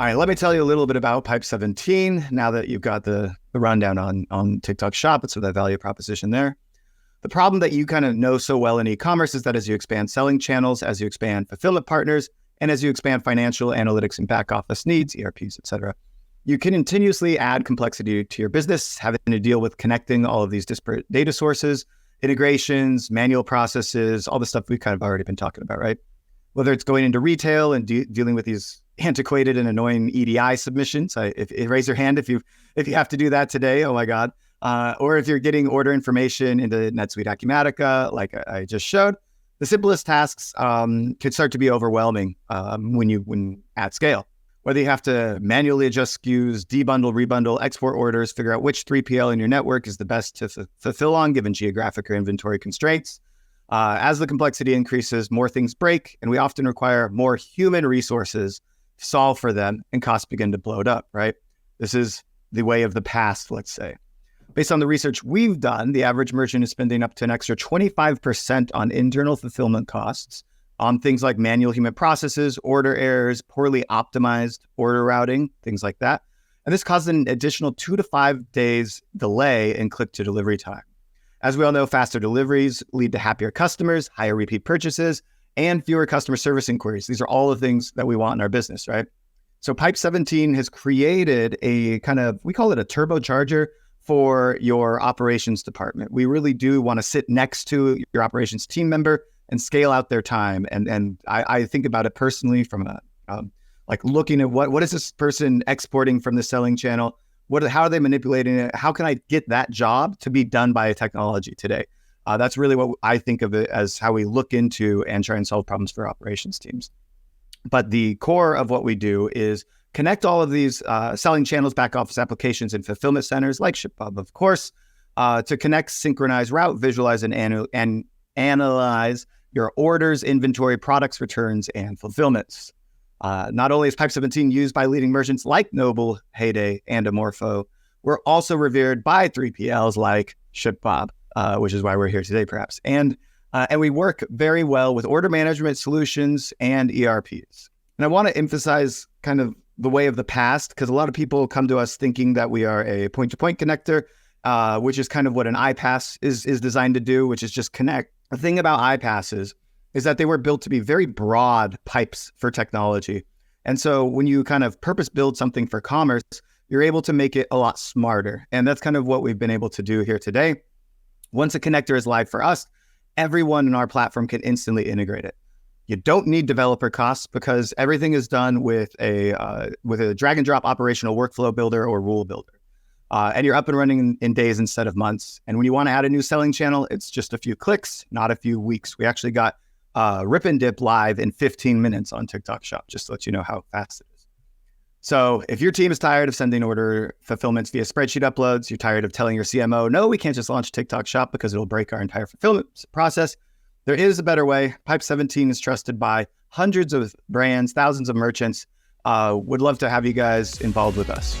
All right, let me tell you a little bit about Pipe17 now that you've got the rundown on TikTok Shop. It's that value proposition there. The problem that you kind of know so well in e-commerce is that as you expand selling channels, as you expand fulfillment partners, and as you expand financial analytics and back office needs, ERPs, et cetera, you can continuously add complexity to your business, having to deal with connecting all of these disparate data sources, integrations, manual processes, all the stuff we've kind of already been talking about, right? Whether it's going into retail and dealing with these antiquated and annoying EDI submissions. Raise your hand if you have to do that today. Oh my God. Or if you're getting order information into NetSuite Acumatica, like I just showed, the simplest tasks can start to be overwhelming when at scale. Whether you have to manually adjust SKUs, debundle, rebundle, export orders, figure out which 3PL in your network is the best to fulfill on given geographic or inventory constraints. As the complexity increases, more things break, and we often require more human resources to solve for them, and costs begin to bloat up, right? This is the way of the past, let's say. Based on the research we've done, the average merchant is spending up to an extra 25% on internal fulfillment costs on things like manual human processes, order errors, poorly optimized order routing, things like that. And this causes an additional 2 to 5 days delay in click-to-delivery time. As we all know, faster deliveries lead to happier customers, higher repeat purchases, and fewer customer service inquiries. These are all the things that we want in our business, right? So Pipe17 has created a kind of, we call it a turbocharger for your operations department. We really do want to sit next to your operations team member and scale out their time. And I think about it personally from like looking at what is this person exporting from the selling channel? How are they manipulating it? How can I get that job to be done by a technology today? That's really what I think of it as how we look into and try and solve problems for operations teams. But the core of what we do is connect all of these selling channels, back office applications, and fulfillment centers like ShipBob, of course, to connect, synchronize, route, visualize, and analyze your orders, inventory, products, returns, and fulfillments. Not only is Pipe17 used by leading merchants like Noble, Heyday, and Amorpho, we're also revered by 3PLs like ShipBob, which is why we're here today, perhaps. And we work very well with order management solutions and ERPs. And I want to emphasize kind of the way of the past, because a lot of people come to us thinking that we are a point-to-point connector, which is kind of what an iPass is designed to do, which is just connect. The thing about iPasses is that they were built to be very broad pipes for technology. And so when you kind of purpose build something for commerce, you're able to make it a lot smarter. And that's kind of what we've been able to do here today. Once a connector is live for us, everyone in our platform can instantly integrate it. You don't need developer costs because everything is done with a drag and drop operational workflow builder or rule builder. And you're up and running in days instead of months. And when you want to add a new selling channel, it's just a few clicks, not a few weeks. We actually got Rip and Dip live in 15 minutes on TikTok Shop, just to let you know how fast it is. So if your team is tired of sending order fulfillments via spreadsheet uploads, you're tired of telling your CMO, no, we can't just launch TikTok Shop because it'll break our entire fulfillment process, there is a better way. Pipe17 is trusted by hundreds of brands, thousands of merchants. Would love to have you guys involved with us.